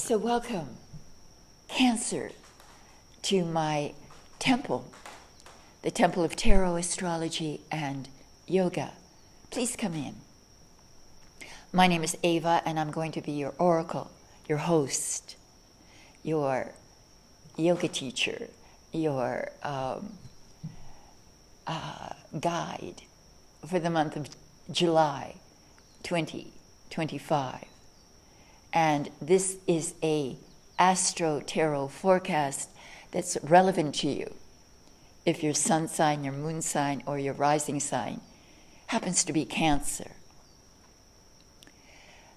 So welcome, Cancer, to my temple, the Temple of Tarot, Astrology, and Yoga. Please come in. My name is Ava, and I'm going to be your oracle, your host, your yoga teacher, your guide for the month of July 2025. And this is a Astro Tarot forecast that's relevant to you if your sun sign, your moon sign, or your rising sign happens to be Cancer.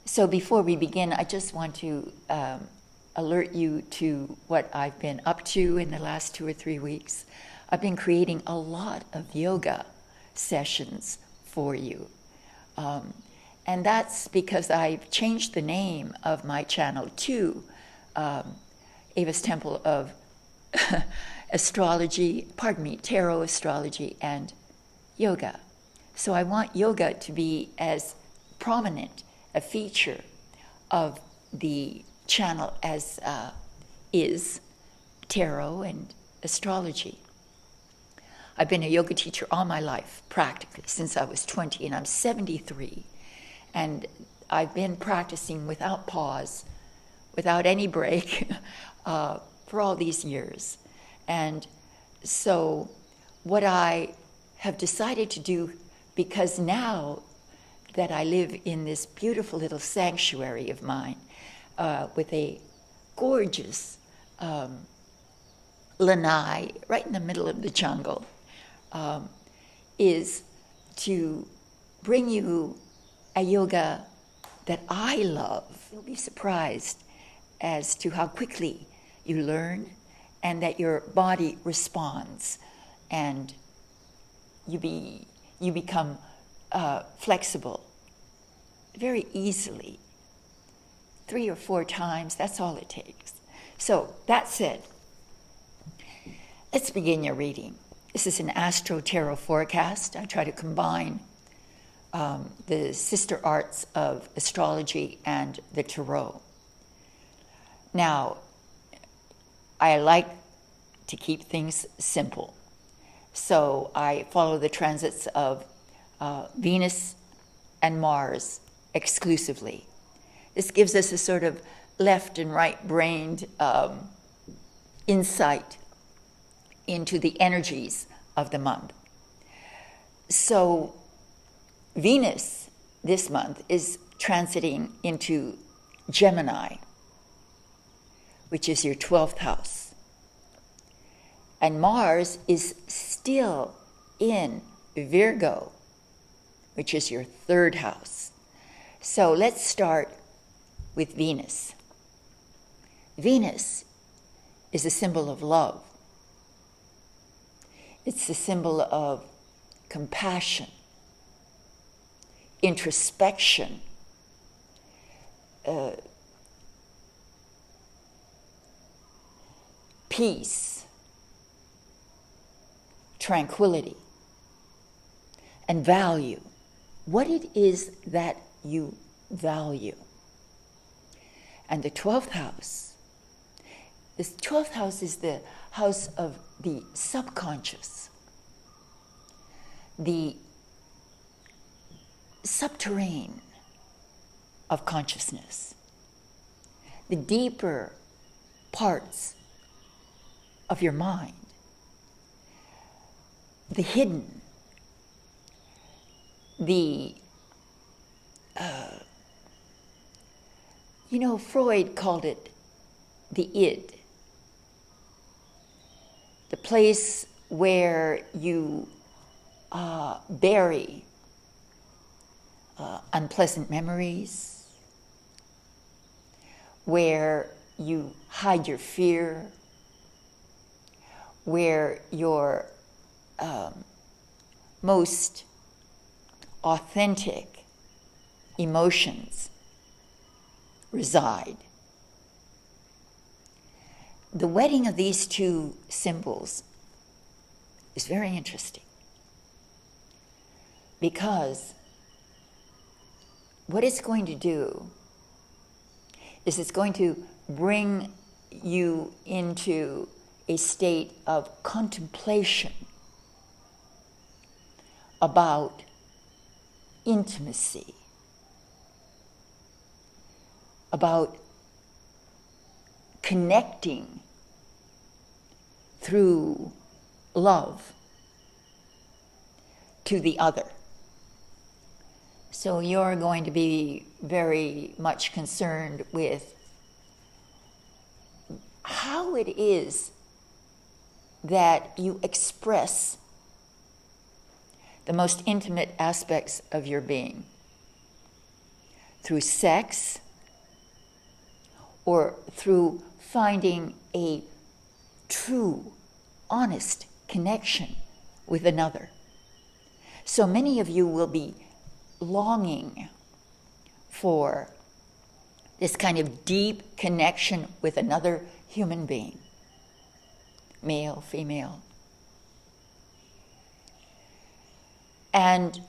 So before we begin, I just want to alert you to what I've been up to in the last 2 or 3 weeks. I've been creating a lot of yoga sessions for you. And that's because I've changed the name of my channel to Ava's Temple of Tarot, Astrology, and Yoga. So I want yoga to be as prominent a feature of the channel as is tarot and astrology. I've been a yoga teacher all my life, practically, since I was 20, and I'm 73. And I've been practicing without pause, without any break, for all these years. And so what I have decided to do, because now that I live in this beautiful little sanctuary of mine, with a gorgeous lanai right in the middle of the jungle, is to bring you a yoga that I love. You'll be surprised as to how quickly you learn and that your body responds and you become flexible very easily. 3 or 4 times, that's all it takes. So that said, let's begin your reading. This is an Astro Tarot forecast. I try to combine the sister arts of astrology and the tarot. Now, I like to keep things simple. So I follow the transits of Venus and Mars exclusively. This gives us a sort of left and right-brained insight into the energies of the month. So Venus this month is transiting into Gemini, which is your 12th house. And Mars is still in Virgo, which is your 3rd house. So let's start with Venus. Venus is a symbol of love. It's a symbol of compassion, introspection, peace, tranquility, and value. What it is that you value. And the 12th house, this 12th house is the house of the subconscious, the subterrane of consciousness, the deeper parts of your mind, the hidden, the Freud called it the id, the place where you bury unpleasant memories, where you hide your fear, where your most authentic emotions reside. The wedding of these two symbols is very interesting because what it's going to do is it's going to bring you into a state of contemplation about intimacy, about connecting through love to the other. So you're going to be very much concerned with how it is that you express the most intimate aspects of your being through sex or through finding a true, honest connection with another. So many of you will be longing for this kind of deep connection with another human being, male, female. And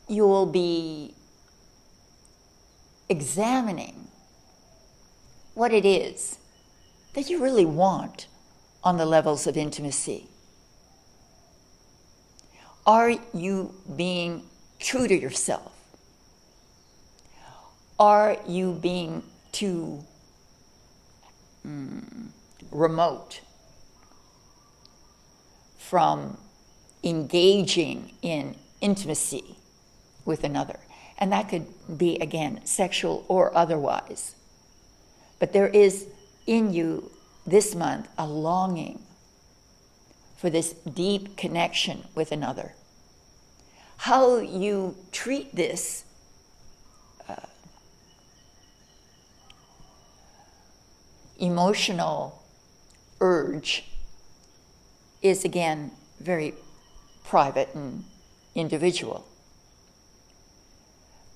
you'll be examining what it is that you really want on the levels of intimacy. Are you being true to yourself? Are you being too remote from engaging in intimacy with another? And that could be, again, sexual or otherwise. But there is in you this month a longing for this deep connection with another. How you treat this emotional urge is, again, very private and individual.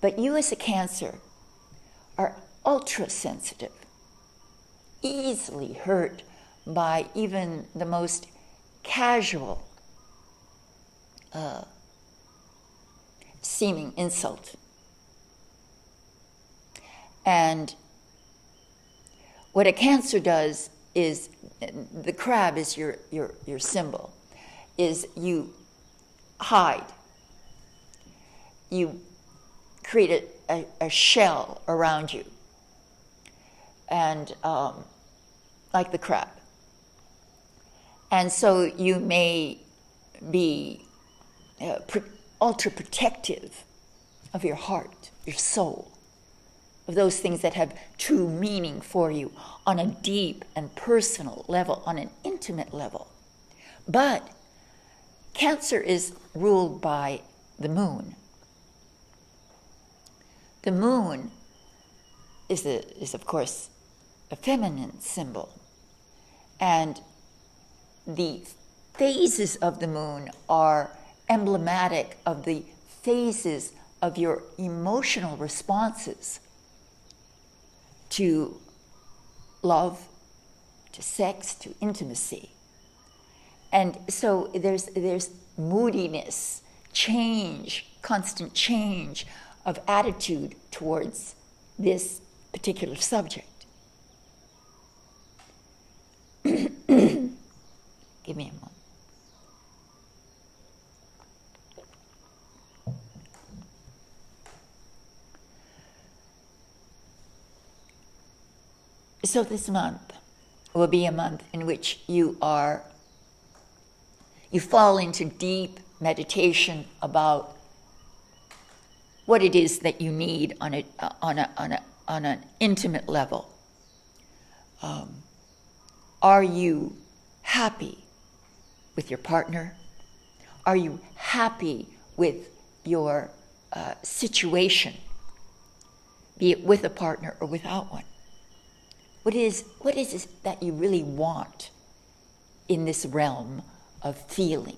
But you as a Cancer are ultra sensitive, easily hurt by even the most casual seeming insult. And what a Cancer does is, the crab is your symbol, is you hide. You create a shell around you, and like the crab. And so you may be ultra protective of your heart, your soul, of those things that have true meaning for you on a deep and personal level, on an intimate level. But Cancer is ruled by the moon. The moon is of course a feminine symbol, and the phases of the moon are emblematic of the phases of your emotional responses to love, to sex, to intimacy. And so there's moodiness, change, constant change of attitude towards this particular subject. Give me a moment. So this month will be a month in which you fall into deep meditation about what it is that you need on an intimate level. Are you happy with your partner? Are you happy with your situation, be it with a partner or without one? What is it that you really want in this realm of feeling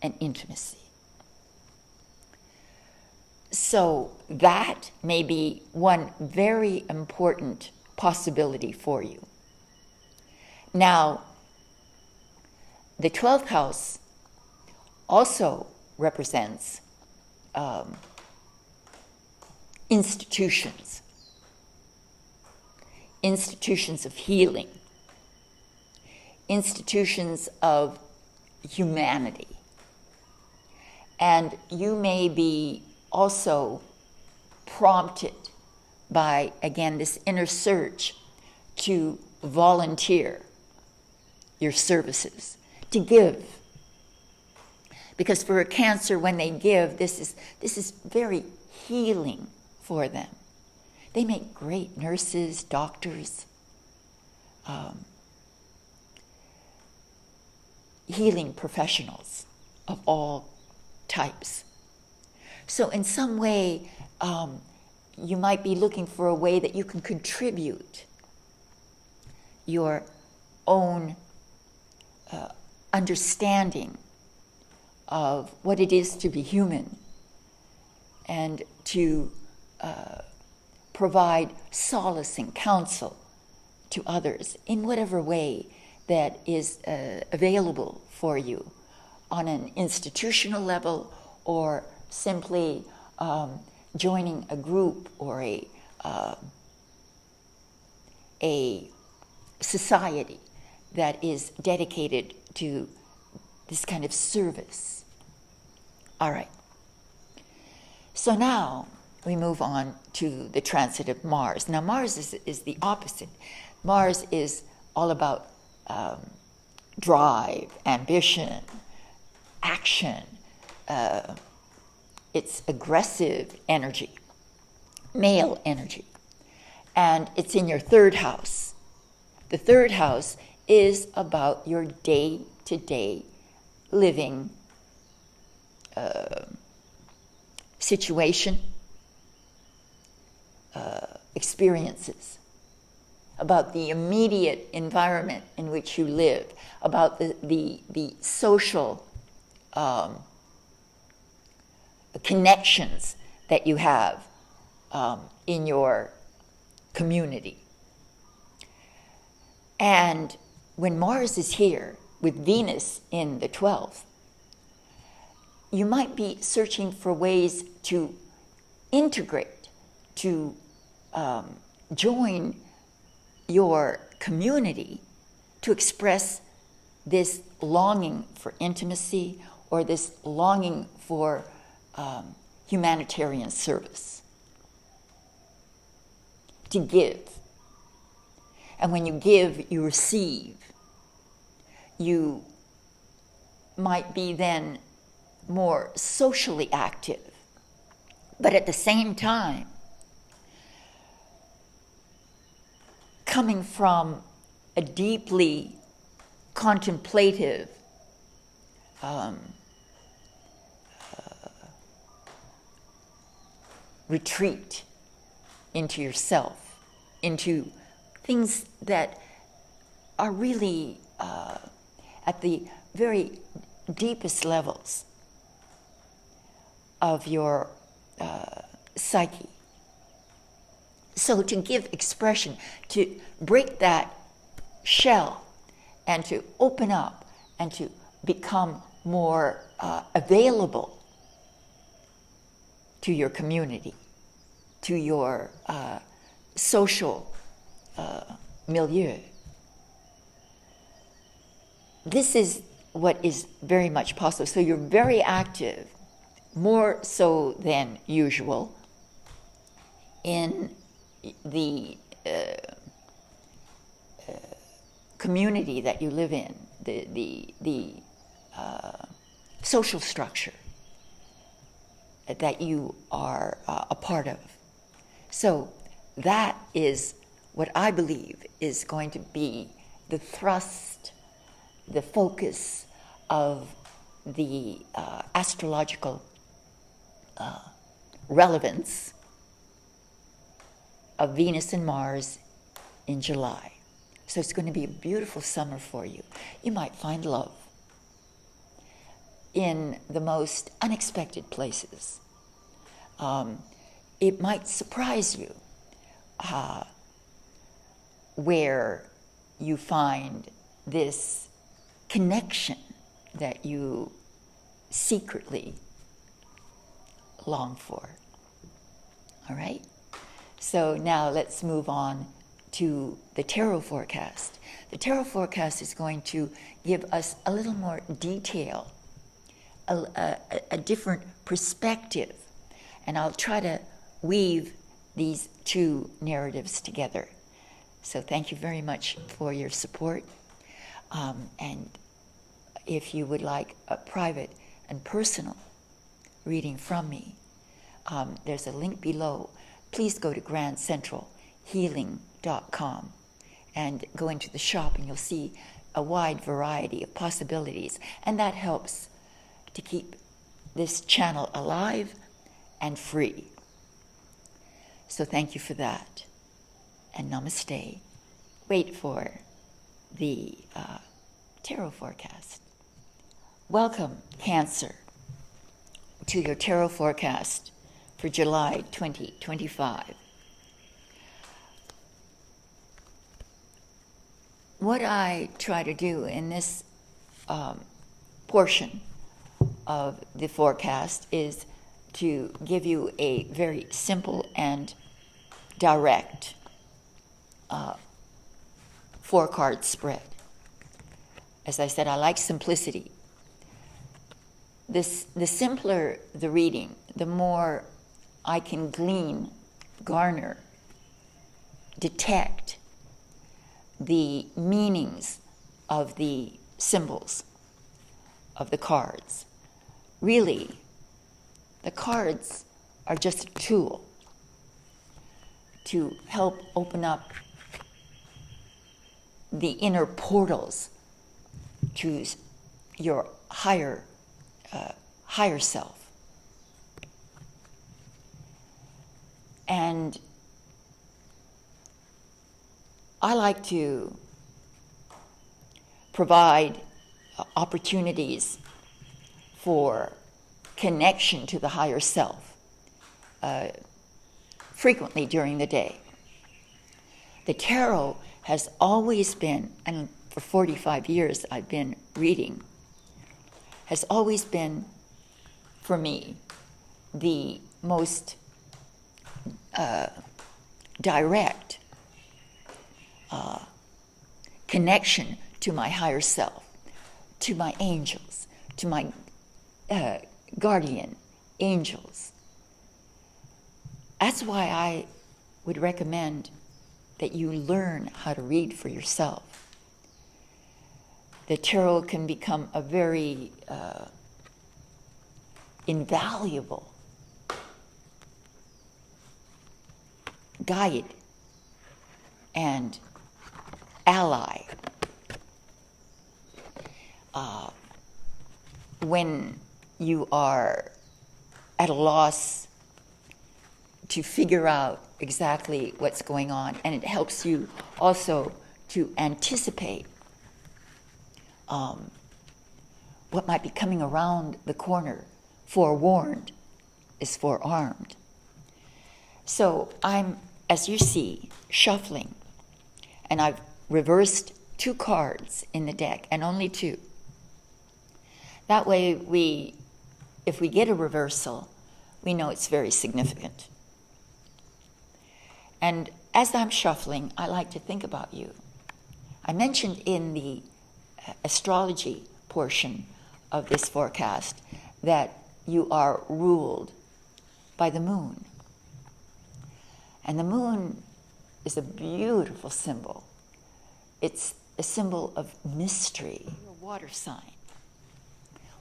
and intimacy? So that may be one very important possibility for you. Now, the 12th house also represents institutions. institutions of healing, institutions of humanity. And you may be also prompted by, again, this inner surge to volunteer your services, to give. Because for a Cancer, when they give, this is very healing for them. They make great nurses, doctors, healing professionals of all types. So in some way, you might be looking for a way that you can contribute your own understanding of what it is to be human, and to provide solace and counsel to others in whatever way that is available for you on an institutional level, or simply joining a group or a society that is dedicated to this kind of service. All right. So now we move on to the transit of Mars. Now Mars is the opposite. Mars is all about drive, ambition, action. It's aggressive energy, male energy. And it's in your third house. The third house is about your day-to-day living situation, experiences, about the immediate environment in which you live, about the social connections that you have in your community. And when Mars is here with Venus in the 12th, you might be searching for ways to integrate, to join your community, to express this longing for intimacy or this longing for humanitarian service, to give. And when you give, you receive. You might be then more socially active, but at the same time, coming from a deeply contemplative retreat into yourself, into things that are really at the very deepest levels of your psyche. So to give expression, to break that shell and to open up and to become more available to your community, to your social milieu. This is what is very much possible. So you're very active, more so than usual, in the community that you live in, the social structure that you are a part of. So that is what I believe is going to be the thrust, the focus of the astrological relevance of Venus and Mars in July. So it's going to be a beautiful summer for you. You might find love in the most unexpected places. It might surprise you where you find this connection that you secretly long for. All right? So now let's move on to the tarot forecast. The tarot forecast is going to give us a little more detail, a different perspective, and I'll try to weave these two narratives together. So thank you very much for your support, and if you would like a private and personal reading from me, there's a link below. Please go to grandcentralhealing.com and go into the shop, and you'll see a wide variety of possibilities, and that helps to keep this channel alive and free. So thank you for that, and namaste. Wait for the tarot forecast. Welcome, Cancer, to your tarot forecast for July 2025. What I try to do in this portion of the forecast is to give you a very simple and direct 4-card spread. As I said, I like simplicity. The simpler the reading, the more I can glean, garner, detect the meanings of the symbols of the cards. Really, the cards are just a tool to help open up the inner portals to your higher self. And I like to provide opportunities for connection to the higher self frequently during the day. The tarot has always been, and for 45 years I've been reading, has always been, for me, the most direct connection to my higher self, to my angels, to my guardian angels. That's why I would recommend that you learn how to read for yourself. The tarot can become a very invaluable guide and ally when you are at a loss to figure out exactly what's going on, and it helps you also to anticipate what might be coming around the corner. Forewarned is forearmed. So I'm, as you see, shuffling, and I've reversed 2 cards in the deck, and only 2. That way if we get a reversal, we know it's very significant. And as I'm shuffling, I like to think about you. I mentioned in the astrology portion of this forecast that you are ruled by the moon. And the moon is a beautiful symbol. It's a symbol of mystery. You're a water sign.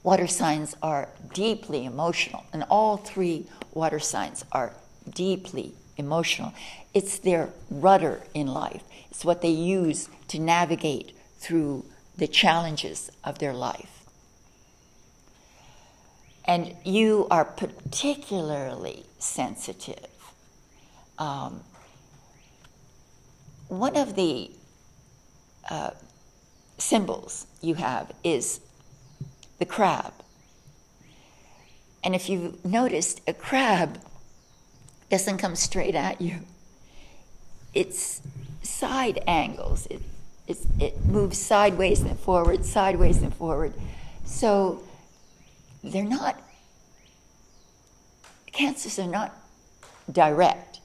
Water signs are deeply emotional, and all 3 water signs are deeply emotional. It's their rudder in life. It's what they use to navigate through the challenges of their life. And you are particularly sensitive. One of the symbols you have is the crab. And if you've noticed, a crab doesn't come straight at you. It's side angles. It moves sideways and forward, sideways and forward. So Cancers are not direct.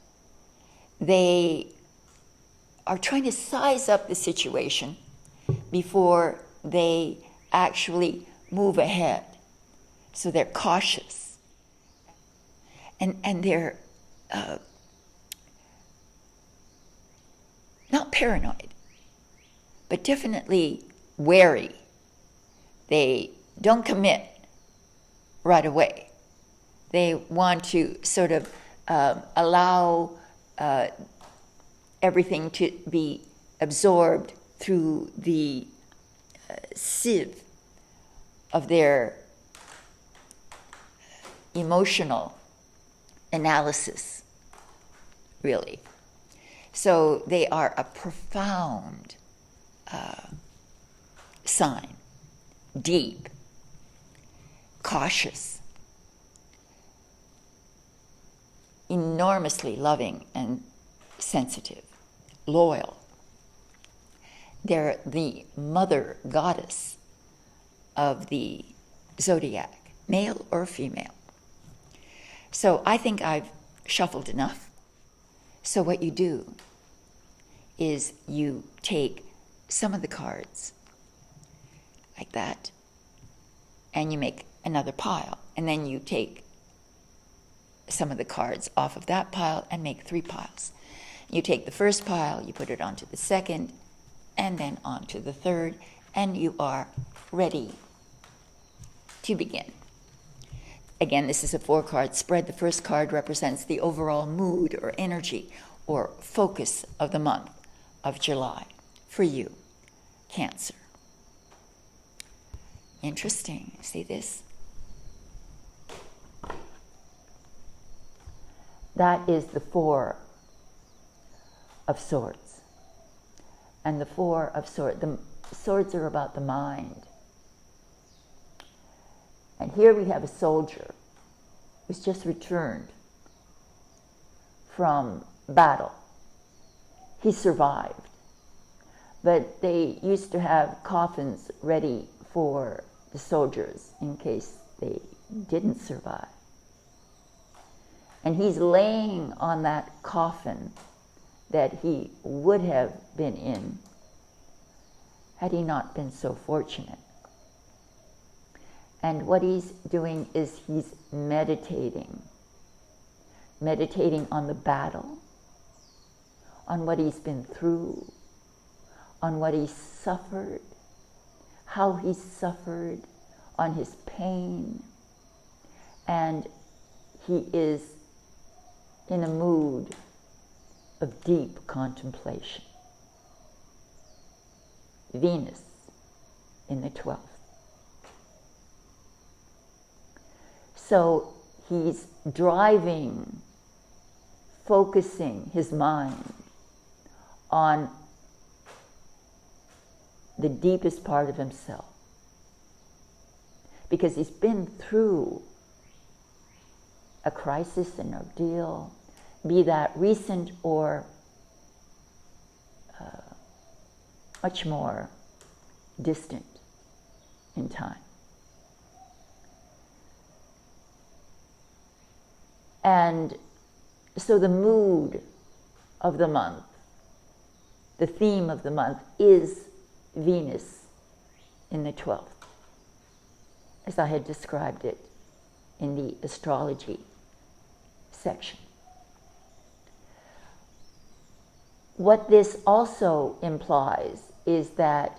They are trying to size up the situation before they actually move ahead. So they're cautious. And they're not paranoid, but definitely wary. They don't commit right away. They want to sort of allow everything to be absorbed through the sieve of their emotional analysis, really. So they are a profound sign, deep, cautious, enormously loving and sensitive, loyal. They're the mother goddess of the zodiac, male or female. So I think I've shuffled enough. So what you do is you take some of the cards like that, and you make another pile, and then you take some of the cards off of that pile and make 3 piles. You take the first pile, you put it onto the second, and then onto the third, and you are ready to begin. Again, this is a 4-card spread. The first card represents the overall mood or energy or focus of the month of July for you, Cancer. Interesting. See this? That is the 4 of Swords. And the 4 of Swords, the swords are about the mind. And here we have a soldier who's just returned from battle. He survived. But they used to have coffins ready for the soldiers in case they didn't survive. And he's laying on that coffin that he would have been in had he not been so fortunate. And what he's doing is he's meditating on the battle, on what he's been through, on what he's suffered, how he's suffered, on his pain. And he is in a mood of deep contemplation. Venus in the 12th. So he's driving, focusing his mind on the deepest part of himself. Because he's been through a crisis, an ordeal, be that recent or much more distant in time. And so the mood of the month, the theme of the month is Venus in the 12th, as I had described it in the astrology section. What this also implies is that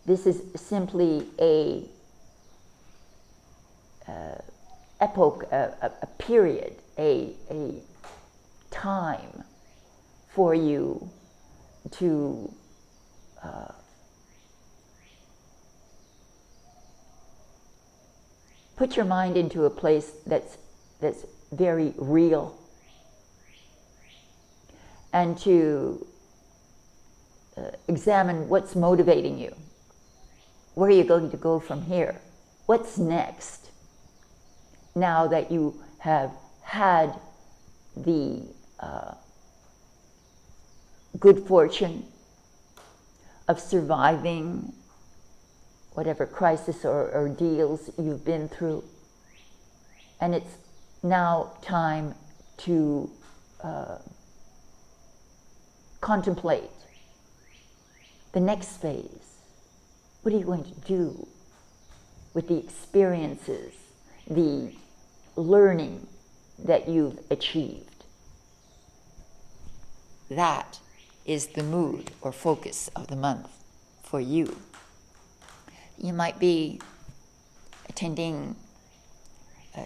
this is simply a epoch, a period, a time for you to put your mind into a place that's very real, and to examine what's motivating you. Where are you going to go from here? What's next? Now that you have had the good fortune of surviving whatever crisis or ordeals you've been through, and it's now time to contemplate the next phase. What are you going to do with the experiences, the learning that you've achieved? That is the mood or focus of the month for you. You might be attending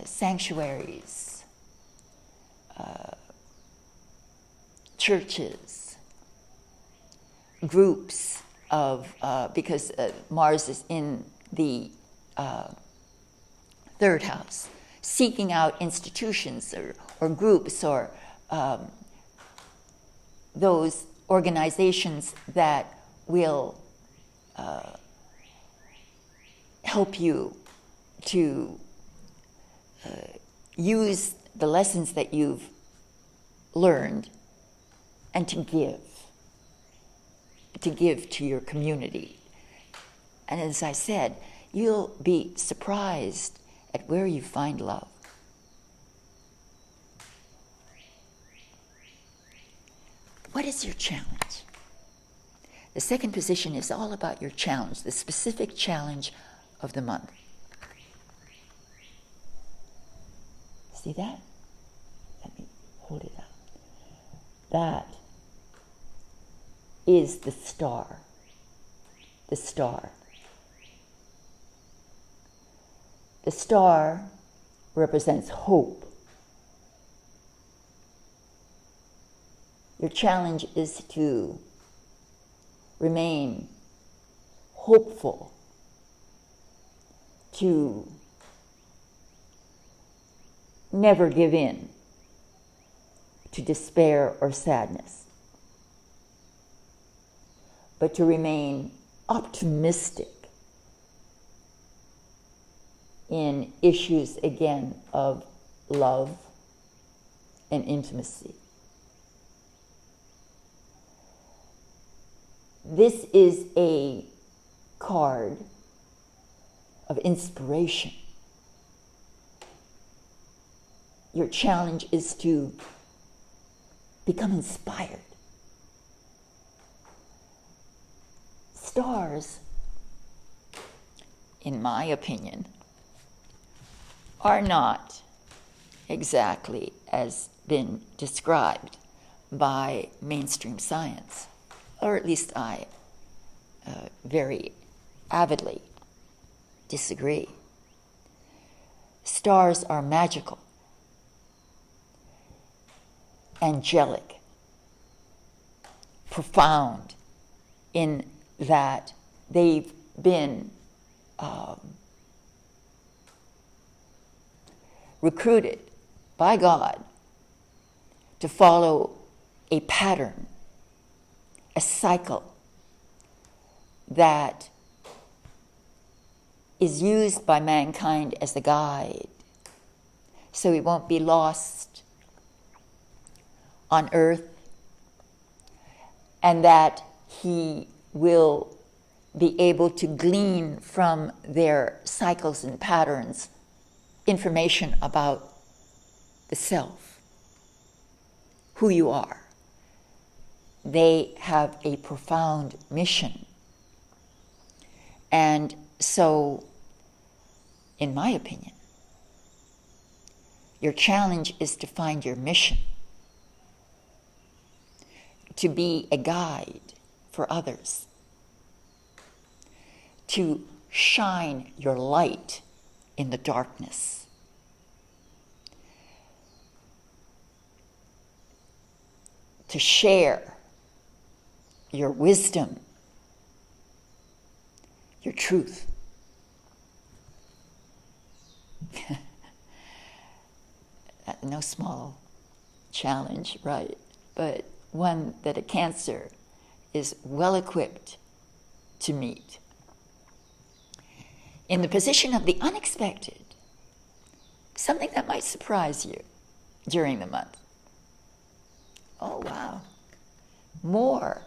sanctuaries, churches, groups of, because Mars is in the third house, seeking out institutions or groups or those organizations that will help you to use the lessons that you've learned and to give to your community. And as I said, you'll be surprised at where you find love. What is your challenge? The second position is all about your challenge, the specific challenge of the month. See that? Let me hold it up. That is the star. The star. The star represents hope. Your challenge is to remain hopeful, to never give in to despair or sadness, but to remain optimistic in issues, again, of love and intimacy. This is a card of inspiration. Your challenge is to become inspired. Stars, in my opinion, are not exactly as been described by mainstream science, or at least I very avidly disagree. Stars are magical, angelic, profound, in that they've been recruited by God to follow a pattern, a cycle that is used by mankind as a guide, so he won't be lost on earth, and that he will be able to glean from their cycles and patterns information about the self, who you are. They have a profound mission. And so, in my opinion, your challenge is to find your mission, to be a guide for others, to shine your light in the darkness, to share your wisdom, your truth. No small challenge, right? But one that a Cancer is well equipped to meet. In the position of the unexpected, something that might surprise you during the month. Oh, wow. More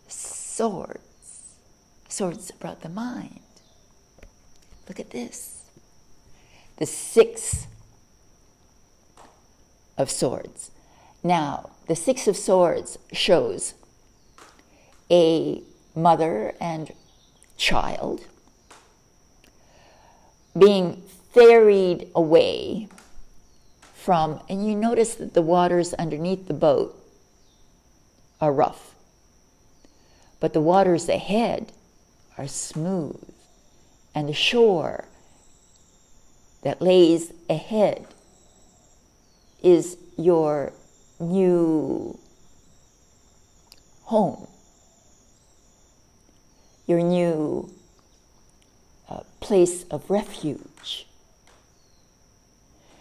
swords. Swords about the mind. Look at this. The 6 of Swords. Now, the Six of Swords shows a mother and child being ferried away from, and you notice that the waters underneath the boat are rough, but the waters ahead are smooth, and the shore that lays ahead is your new home, your new place of refuge.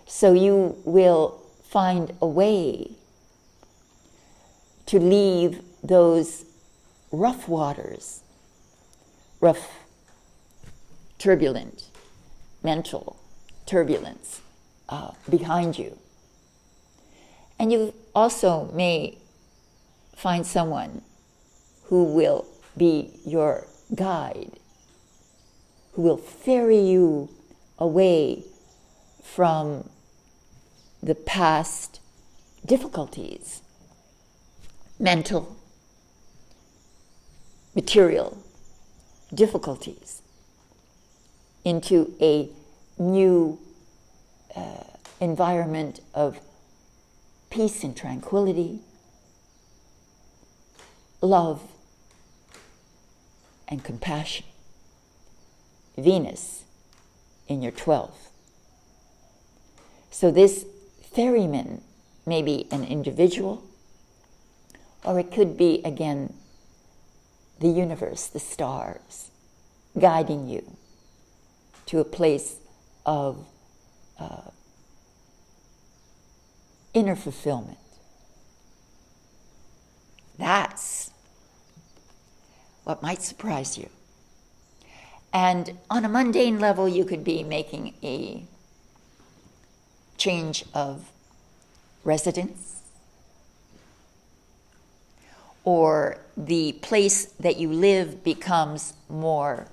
So you will find a way to leave those rough waters, rough, turbulent, mental turbulence behind you. And you also may find someone who will be your guide, who will ferry you away from the past difficulties, mental, material difficulties, into a new environment of peace and tranquility, love, and compassion. Venus in your 12th. So this ferryman may be an individual, or it could be, again, the universe, the stars, guiding you to a place of inner fulfillment. That's what might surprise you. And on a mundane level, you could be making a change of residence, or the place that you live becomes more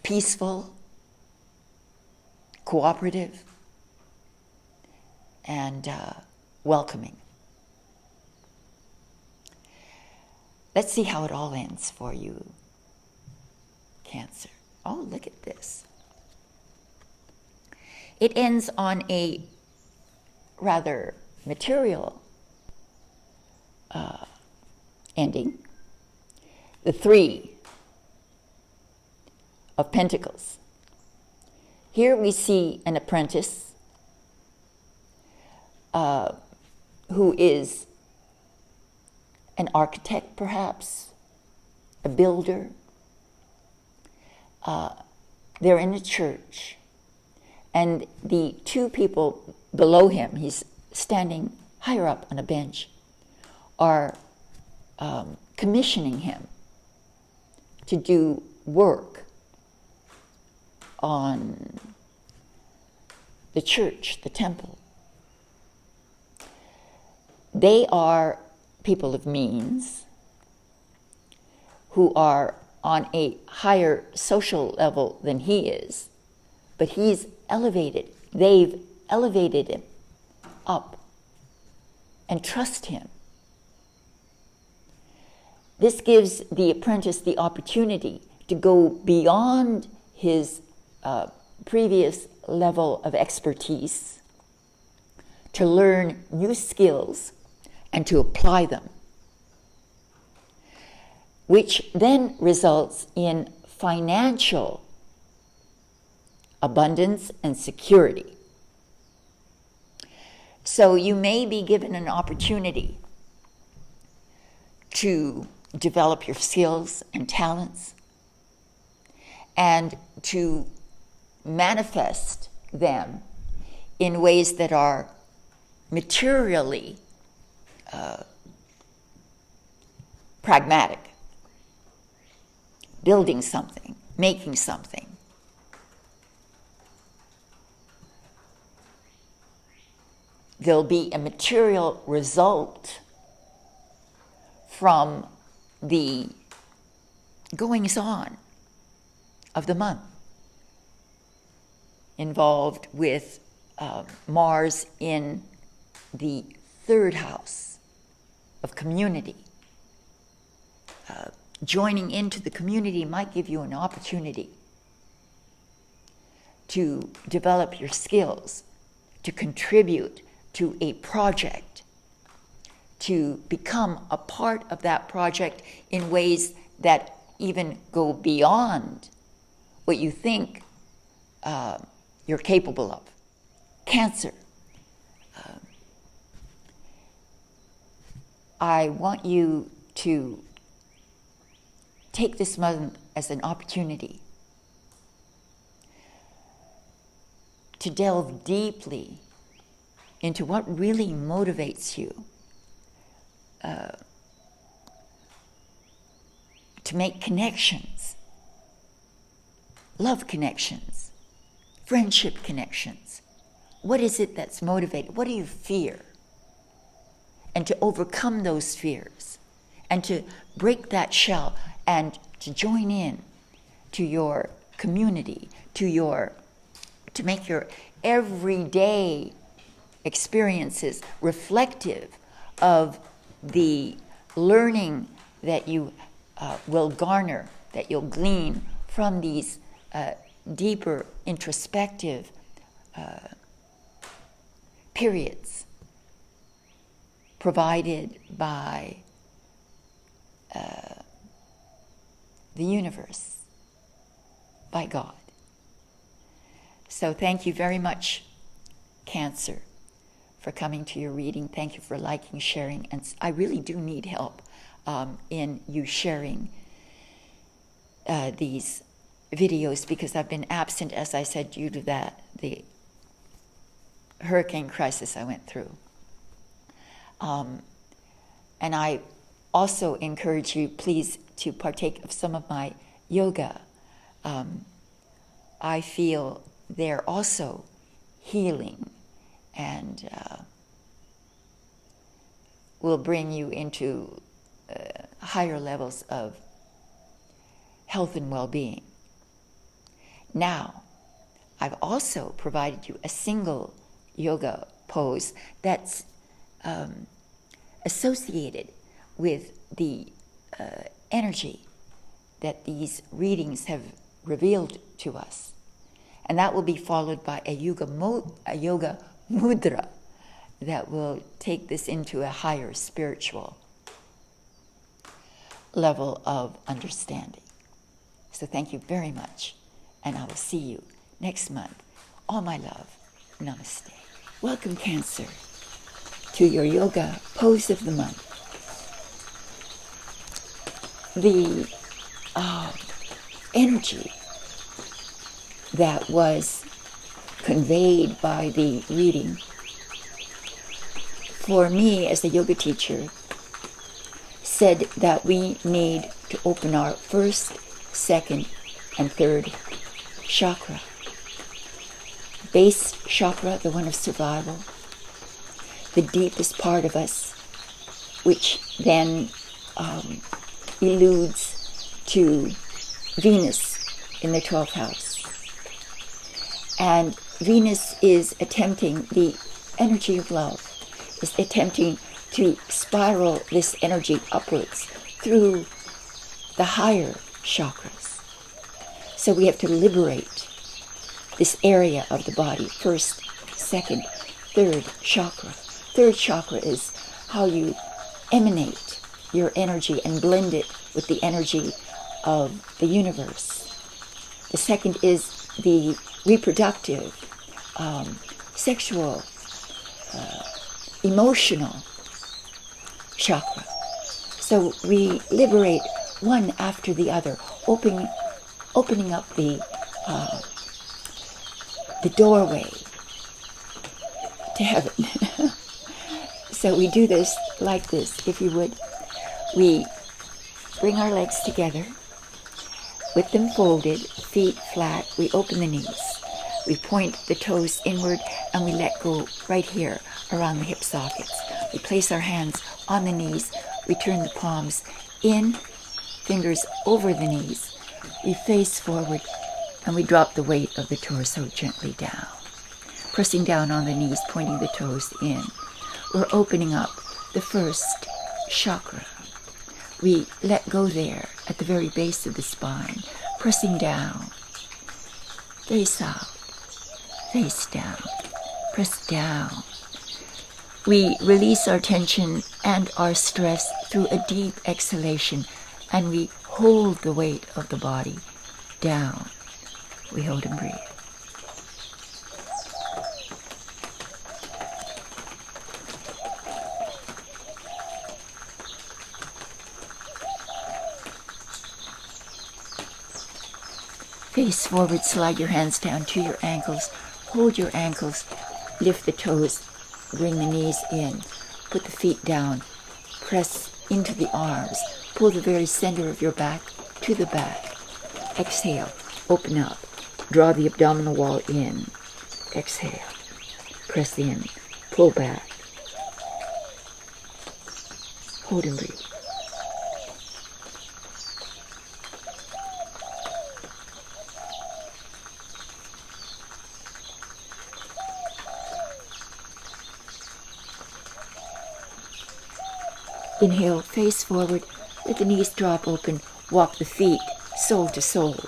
peaceful, cooperative, and welcoming. Let's see how it all ends for you, Cancer. Oh, look at this. It ends on a rather material ending. The Three of Pentacles. Here we see an apprentice who is an architect, perhaps, a builder. They're in a church, and the two people below him, he's standing higher up on a bench, are commissioning him to do work on the church, the temple. They are people of means who are on a higher social level than he is, but he's elevated. They've elevated him up and trust him. This gives the apprentice the opportunity to go beyond his previous level of expertise, to learn new skills and to apply them, which then results in financial abundance and security. So you may be given an opportunity to develop your skills and talents and to manifest them in ways that are materially pragmatic. Building something, making something. There'll be a material result from the goings-on of the month. involved with Mars in the 3rd house of community. Joining into the community might give you an opportunity to develop your skills, to contribute to a project, to become a part of that project in ways that even go beyond what you think you're capable of. Cancer. I want you to take this month as an opportunity to delve deeply into what really motivates you to make connections, love connections, friendship connections. What is it that's motivated? What do you fear? And to overcome those fears and to break that shell and to join in to your community, to make your everyday experiences reflective of the learning that you will garner, that you'll glean from these deeper introspective periods provided by the universe, by God. So thank you very much, Cancer, for coming to your reading. Thank you for liking, sharing, and I really do need help in you sharing these videos, because I've been absent, as I said, due to the hurricane crisis I went through. And I also encourage you, please, to partake of some of my yoga. I feel they're also healing and will bring you into higher levels of health and well-being. Now, I've also provided you a single yoga pose that's associated with the energy that these readings have revealed to us. And that will be followed by a yoga mudra that will take this into a higher spiritual level of understanding. So thank you very much, and I will see you next month. All my love. Namaste. Welcome, Cancer, to your yoga pose of the month. The energy that was conveyed by the reading for me as a yoga teacher said that we need to open our 1st, 2nd, and 3rd chakra. Base chakra, the one of survival, the deepest part of us, which then alludes to Venus in the 12th house. And Venus is attempting, the energy of love, is attempting to spiral this energy upwards through the higher chakras. So we have to liberate this area of the body, 1st, 2nd, 3rd chakra. 3rd chakra is how you emanate your energy and blend it with the energy of the universe. The 2nd is the reproductive, sexual, emotional chakra. So we liberate one after the other, opening up the doorway to heaven. So we do this like this, if you would. We bring our legs together, with them folded, feet flat. We open the knees. We point the toes inward, and we let go right here around the hip sockets. We place our hands on the knees. We turn the palms in, fingers over the knees. We face forward, And we drop the weight of the torso gently down, pressing down on the knees, pointing the toes in. We're opening up the first chakra. We let go there at the very base of the spine, pressing down, face out, face down, press down. We release our tension and our stress through a deep exhalation, and we hold the weight of the body down. We hold and breathe. Face forward, slide your hands down to your ankles. Hold your ankles, lift the toes, bring the knees in. Put the feet down, press into the arms. Pull the very center of your back to the back. Exhale, open up. Draw the abdominal wall in. Exhale, press in, pull back. Hold and breathe. Inhale, face forward, let the knees drop open, walk the feet sole to sole,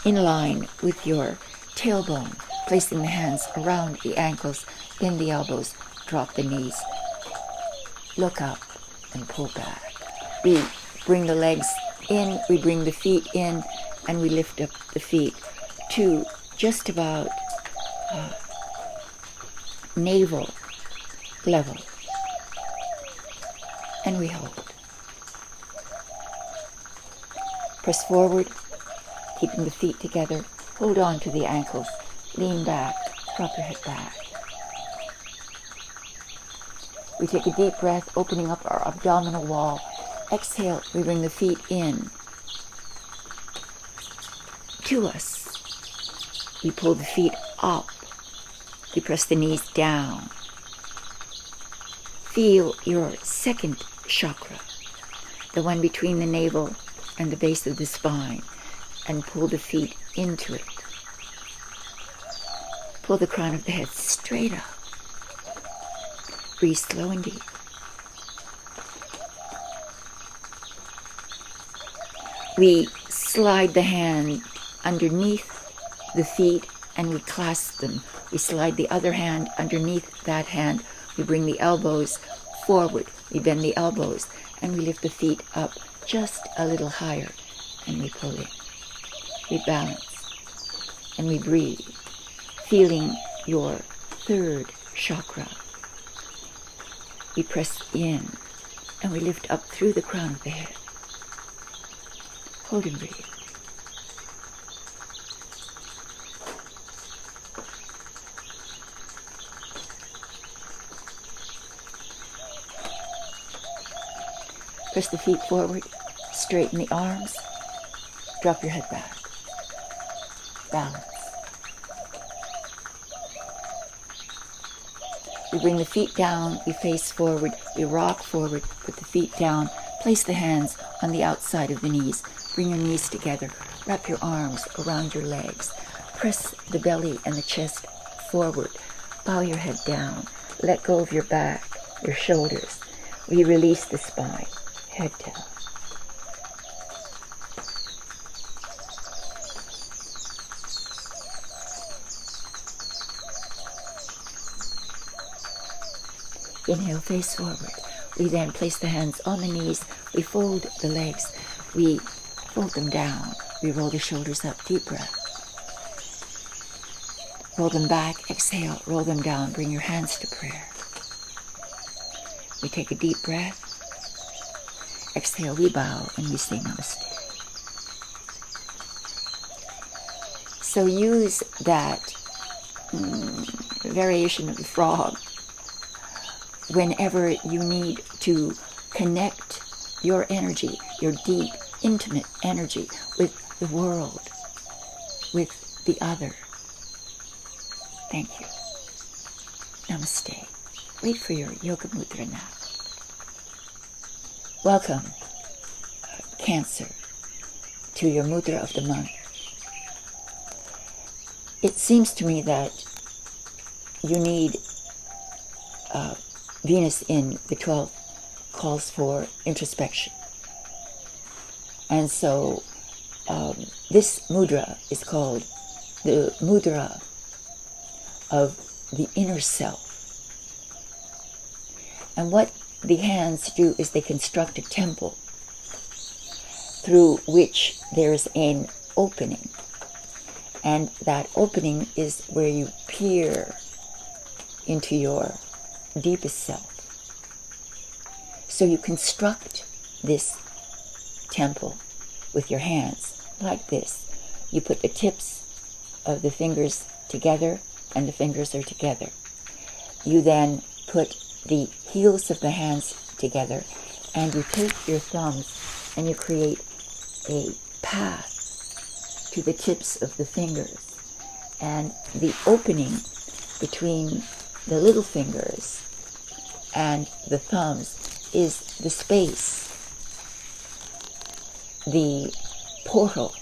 in line with your tailbone, placing the hands around the ankles, bend the elbows, drop the knees, look up and pull back. We bring the legs in, we bring the feet in, and we lift up the feet to just about navel level. And we hold. Press forward, keeping the feet together. Hold on to the ankles. Lean back, drop your head back. We take a deep breath, opening up our abdominal wall. Exhale, we bring the feet in to us. We pull the feet up. We press the knees down. Feel your second chakra, the one between the navel and the base of the spine, and pull the feet into it. Pull the crown of the head straight up. Breathe slow and deep. We slide the hand underneath the feet and we clasp them. We slide the other hand underneath that hand. We bring the elbows forward. We bend the elbows and we lift the feet up just a little higher and we pull in. We balance and we breathe, feeling your third chakra. We press in and we lift up through the crown of the head. Hold and breathe. Press the feet forward, straighten the arms, drop your head back. Balance. We bring the feet down, we face forward, we rock forward, put the feet down, place the hands on the outside of the knees, bring your knees together, wrap your arms around your legs, press the belly and the chest forward, bow your head down, let go of your back, your shoulders. We release the spine, head down. Inhale, face forward. We then place the hands on the knees. We fold the legs. We fold them down. We roll the shoulders up. Deep breath. Roll them back. Exhale. Roll them down. Bring your hands to prayer. We take a deep breath. Exhale. We bow and we say namaste. So use that variation of the frog whenever you need to connect your energy, your deep, intimate energy with the world, with the other. Thank you. Namaste. Wait for your Yoga Mudra now. Welcome, Cancer, to your Mudra of the month. it seems to me that you need Venus in the 12th calls for introspection. And so this mudra is called the mudra of the inner self. And what the hands do is they construct a temple through which there's an opening. And that opening is where you peer into your deepest self. So you construct this temple with your hands like this. You put the tips of the fingers together and the fingers are together. You then put the heels of the hands together and you take your thumbs and you create a path to the tips of the fingers. And the opening between the little fingers and the thumbs is the space, the portal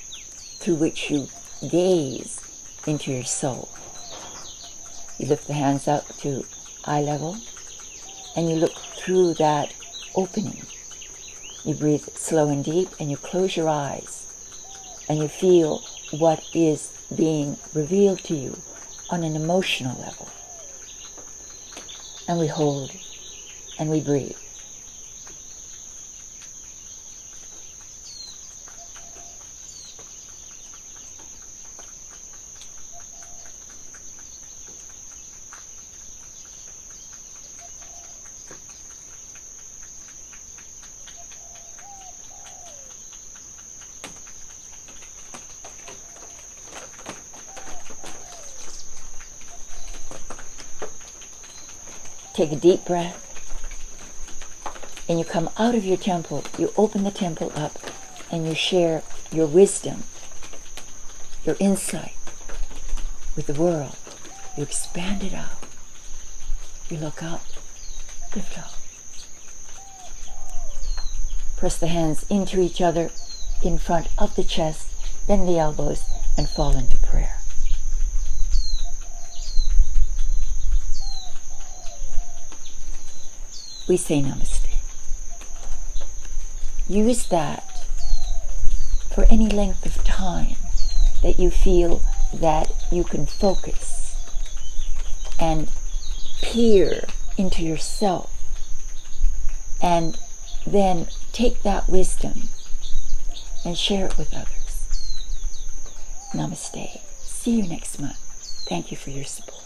through which you gaze into your soul. You lift the hands up to eye level and you look through that opening. You breathe slow and deep and you close your eyes and you feel what is being revealed to you on an emotional level. And we hold and we breathe. Take a deep breath, and you come out of your temple, you open the temple up, and you share your wisdom, your insight with the world. You expand it out. You look up, lift up. Press the hands into each other in front of the chest, bend the elbows, and fall into prayer. We say namaste. Use that for any length of time that you feel that you can focus and peer into yourself, and then take that wisdom and share it with others. Namaste. See you next month. Thank you for your support.